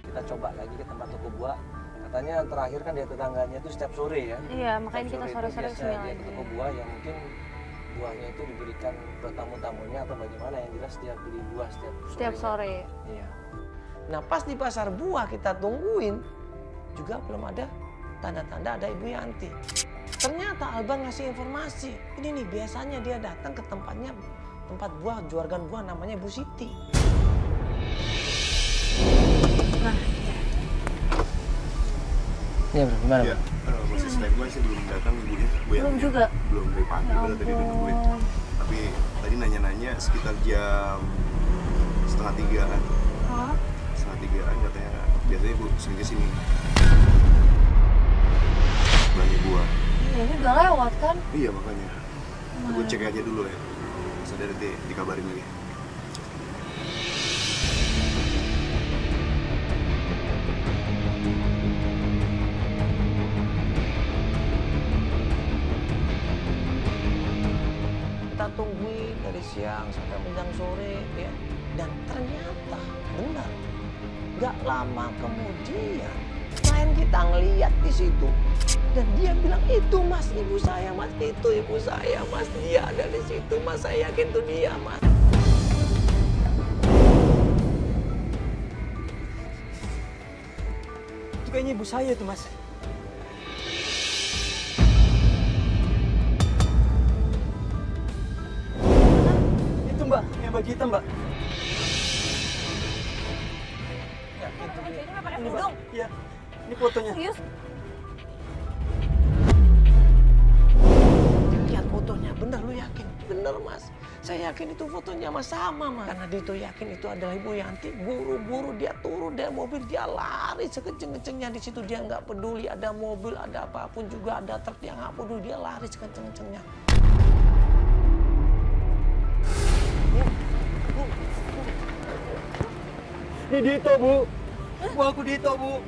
Kita coba lagi ke tempat toko buah. Katanya terakhir kan dia tetangganya itu setiap sore ya. Iya, makanya kita sore-sore kesini dia lagi. ke toko buah yang mungkin buahnya itu diberikan ke tamu-tamunya atau bagaimana, yang jelas dia beli buah setiap sore. Iya. Nah pas di pasar buah kita tungguin juga belum ada tanda-tanda ada Ibu Yanti. Ternyata Alban ngasih informasi, ini nih biasanya dia datang ke tempatnya, tempat buah, jualan buah namanya Bu Siti. Nah, ya bro, gimana? Ya, masih standby sih, belum datang ibunya. Bu belum Yanti. juga. Belum, dari pagi Ya baru tadi ditungguin. ampun. Tapi tadi nanya-nanya sekitar jam 2:30-an. Hah? 2:30-an katanya biasanya ibu sering kesini. Belanja buah. Ini udah lewat kan? Iya makanya. Gue cek aja dulu ya. Sadar nanti dikabarin lagi. Kita tungguin dari siang sampai menjelang sore ya. Dan ternyata benar, gak lama kemudian klien kita ngeliat di situ. Dan dia bilang, itu mas ibu saya mas, itu ibu saya mas, dia ada di situ mas, saya yakin itu dia mas. Itu kayaknya ibu saya tuh mas. Itu mbak, yang baju hitam mbak. Ya, itu dia. Ini mbak, iya. Ini fotonya. Serius? Lihat fotonya, bener lu yakin? Bener mas, saya yakin itu fotonya mas, sama mas. Karena dia tuh yakin itu adalah Ibu Yanti. Buru-buru dia turun dari mobil, dia lari sekeceng-kecengnya di situ. Dia nggak peduli ada mobil, ada apapun juga, ada truk, dia nggak peduli, dia lari sekeceng-kecengnya. Ini Dito bu. Bu aku Dito bu.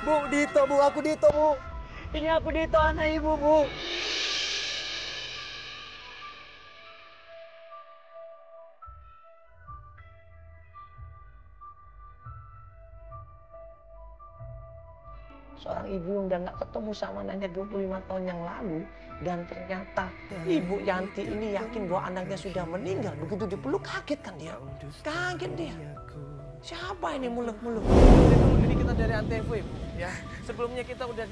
Bu Dito bu, aku Dito bu. Ini aku Dito, anak ibu bu. Seorang ibu yang udah nggak ketemu sama anaknya 25 tahun yang lalu. Dan ternyata Ibu Yanti ini yakin bahwa anaknya sudah meninggal. Begitu dipeluk kaget kan dia. Kaget dia. Siapa ini muluk-muluk? Ini kita dari Antv Ibu ya. Sebelumnya kita udah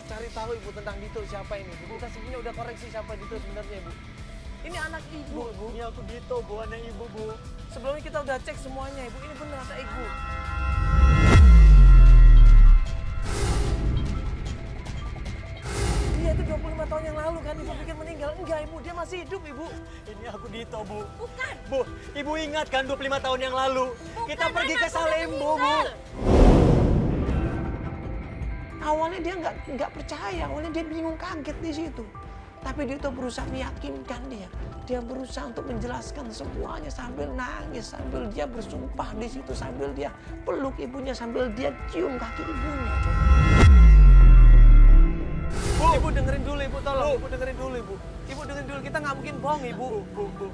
cari tahu Ibu tentang Dito siapa ini. Ibu kita sebenarnya udah koreksi siapa Dito sebenarnya Ibu. Ini anak Ibu, Bu. Ini aku Dito bu, anak ibu bu. Sebelumnya kita udah cek semuanya Ibu. Ini benar anak Ibu. Dia itu 25 tahun yang lalu kan Ibu pikir meninggal. Enggak Ibu, dia masih hidup Ibu. Ini aku Dito bu. Bukan. Bu, ibu ingat kan 25 tahun yang lalu kita pergi ke Salembo bu. Awalnya dia nggak percaya, awalnya dia bingung, kaget di situ. Tapi dia tuh berusaha meyakinkan dia. Dia berusaha untuk menjelaskan semuanya sambil nangis, sambil dia bersumpah di situ, sambil dia peluk ibunya, sambil dia cium kaki ibunya. Bu, Ibu dengerin dulu Ibu, tolong. Ibu dengerin dulu Ibu. Ibu dengerin dulu, kita nggak mungkin bohong Ibu.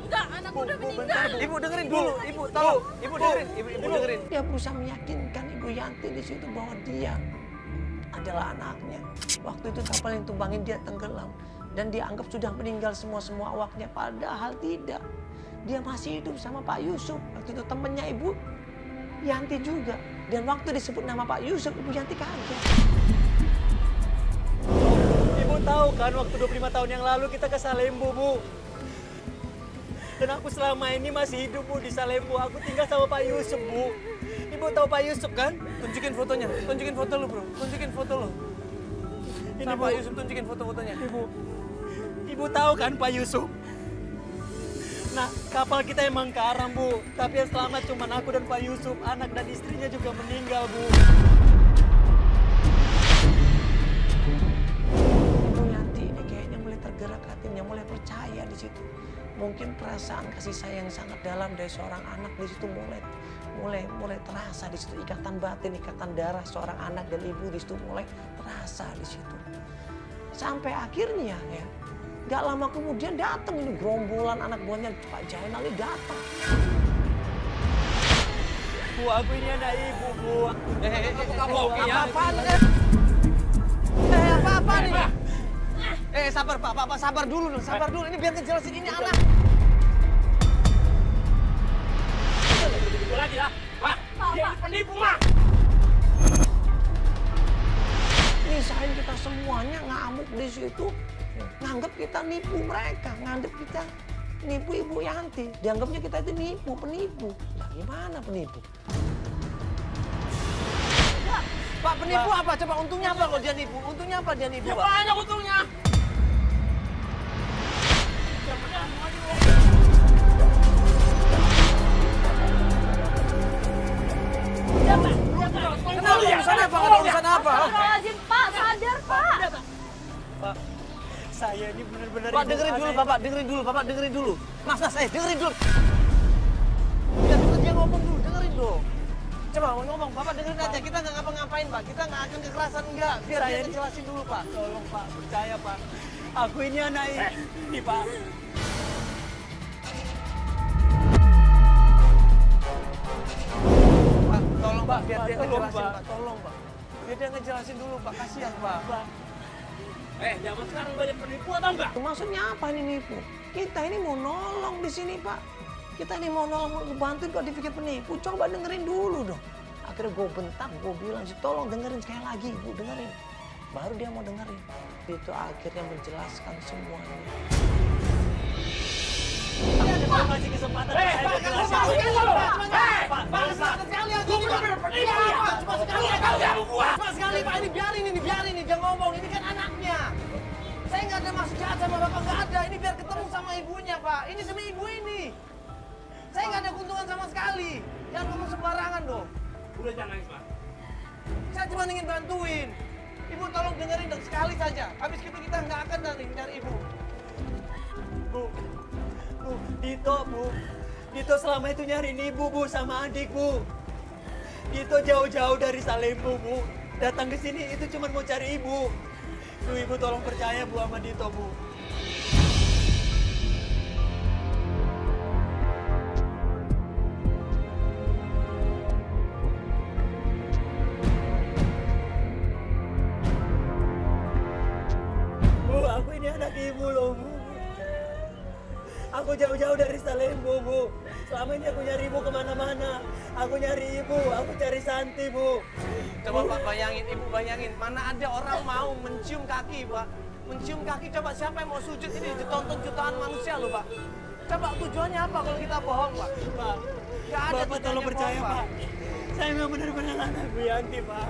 Enggak, anakku udah meninggal. Ibu dengerin dulu, Ibu tolong. Ibu dengerin, Ibu dengerin. Dia berusaha meyakinkan Ibu Yanti di situ bahwa dia adalah anaknya. Waktu itu kapal yang tumbangin dia tenggelam dan dianggap sudah meninggal semua awaknya, padahal tidak. Dia masih hidup sama Pak Yusuf. Waktu itu temennya Ibu Yanti juga. Dan waktu disebut nama Pak Yusuf, Ibu Yanti kaget. Ibu tahu kan waktu 25 tahun yang lalu kita ke Salembo bu. Dan aku selama ini masih hidup bu di Salembo. Aku tinggal sama Pak Yusuf bu. Ibu tahu Pak Yusuf kan? Tunjukin fotonya, tunjukin foto lu bro, tunjukin foto lu. Ini Sama Bu. Pak Yusuf, tunjukin foto-fotonya. Ibu tahu kan Pak Yusuf? Nah, kapal kita emang karam bu. Tapi yang selamat cuma aku dan Pak Yusuf. Anak dan istrinya juga meninggal bu. Ibu Yanti ini kayaknya mulai tergerak hatinya, mulai percaya di situ. Mungkin perasaan kasih sayang sangat dalam dari seorang anak di situ mulai terasa di situ, ikatan batin, ikatan darah seorang anak dan ibu di situ mulai terasa di situ. Sampai akhirnya ya, Gak lama kemudian datang ini gerombolan anak buahnya Pak Jainal ini datang. Bu, aku ini anak ibu, Bu. Apa-apaan nih? Apa-apa nih? Sabar Pak, sabar dulu. Ini biar ngejelasin ini anak. Lagi lah, Pak. Dia ini penipu, Mak. Nisain kita semuanya ngamuk di situ. Nganggep kita nipu mereka, nganggep kita nipu Ibu Yanti. Dianggapnya kita itu penipu. Nah, gimana penipu? Pak, penipu apa? Coba untungnya apa kalau dia nipu? Untungnya apa dia nipu, Pak? Banyak untungnya. Kenapa urusan apa? Urusan apa? Astagfirullahaladzim, Pak, sadar, Pak. Pak, saya ini benar-benar... Pak, dengerin dulu, Bapak, dengerin dulu. Mas, dengerin dulu. Dia ngomong dulu, dengerin dulu. Coba ngomong, Bapak dengerin aja. Kita nggak ngapa-ngapain, Pak. Kita nggak akan kekerasan, enggak. Biar Saya dia jelasin dulu, Pak. Tolong, Pak, percaya, Pak. Aku ini anak ini, Pak. Pak, tolong, Pak. Biar dia Tolong, ngejelasin, Pak. Pak. Tolong, Pak. Biar dia ngejelasin dulu, Pak. Kasihan, Pak. Zaman sekarang banyak penipu atau enggak? Maksudnya apa ini nipu? Kita ini mau nolong di sini, Pak. Kita ini mau nolong, mau ngebantuin kok dipikir penipu. Coba dengerin dulu dong. Akhirnya gue bentak, gue bilang sih tolong dengerin sekali lagi, Bu, dengerin. Baru dia mau dengerin. Itu akhirnya menjelaskan semuanya. Saya kasih kesempatan, saya mau jelasin. Cuma sekali, Pak, ini biarin ini, dia ngomong, ini kan anaknya. Saya nggak ada maksud jahat sama Bapak, nggak ada. Ini biar ketemu sama ibunya, Pak. Ini sama ibu ini. Saya nggak ada keuntungan sama sekali. Jangan ngomong sembarangan dong. Udah jangan nangis, Pak. Saya cuma ingin bantuin. Ibu tolong dengerin dong sekali saja. Habis itu kita nggak akan cari ibu. Bu, Dito selama itu nyariin ibu, Bu, sama adik, Bu. Dito jauh-jauh dari Salembo, Bu. Datang ke sini itu cuma mau cari ibu. Duh, Ibu tolong percaya, Bu, sama Dito, Bu. Bu, aku ini anak ibu loh, Bu. Aku jauh-jauh dari Salembo, Bu. Selama ini aku nyari ibu kemana-mana. Aku nyari ibu, aku cari Santi, Bu. Coba Pak bayangin, Ibu bayangin. Mana ada orang mau mencium kaki, Pak. Mencium kaki, coba siapa yang mau sujud ini ditonton jutaan manusia loh, Pak. Coba tujuannya apa kalau kita bohong, Pak? Pak, Gak ada Bapak tolong tujuannya percaya, bohong, Pak. Saya memang benar-benar anak Bu Yanti, Pak.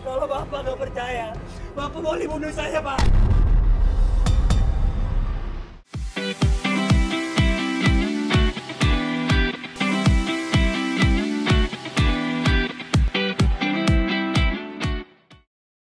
Kalau Bapak nggak percaya, Bapak boleh bunuh saya, Pak.